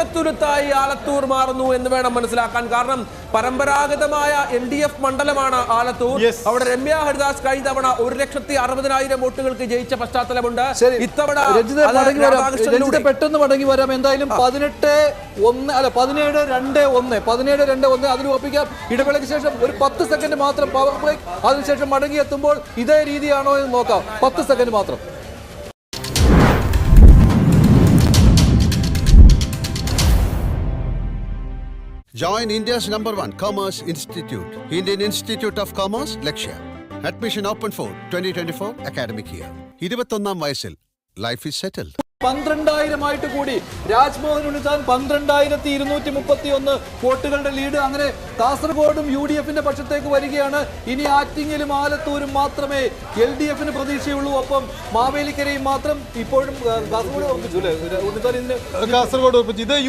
വിഷത്തുരുത്തായി ആലത്തൂർ മാറുന്നു എന്ന് വേണം മനസ്സിലാക്കാൻ. കാരണം പരമ്പരാഗതമായ LDF മണ്ഡലമാണ് ആലത്തൂർ. അവിടെ രമ്യ ഹരിദാസ് കഴിഞ്ഞ തവണ 1,60,000 വോട്ടുകൾക്ക് ജയിച്ച പശ്ചാത്തലമുണ്ട്. ഇത്തവണ പെട്ടെന്ന് മടങ്ങി വരാം. എന്തായാലും 17-2-1 അതിന് ഒപ്പിക്കാം. ഇടവേളയ്ക്ക് ശേഷം ഒരു 10 സെക്കൻഡ് മാത്രം പവർ ബ്രേക്ക്. അതിനുശേഷം മടങ്ങി എത്തുമ്പോൾ ഇതേ രീതിയാണോ എന്ന് നോക്കാം. 10 സെക്കൻഡ് മാത്രം. Join India's #1 Commerce Institute, Indian Institute of Commerce, Lakshya. Admission open for 2024 academic year. 21 വയസ്സിൽ life is settled. 12,000 കൂടി രാജ്മോഹൻ ഉണ്ണിത്താൻ 12,231 വോട്ടുകളുടെ ലീഡ്. അങ്ങനെ കാസർഗോഡും UDFന്റെ പക്ഷത്തേക്ക് വരികയാണ്. ഇനി ആറ്റിങ്ങലും ആലത്തൂരും മാത്രമേ LDFന് പ്രതീക്ഷയുള്ളൂ. ഒപ്പം മാവേലിക്കരയും മാത്രം ഇപ്പോഴും കാസർഗോഡ് ഉറപ്പിച്ചു.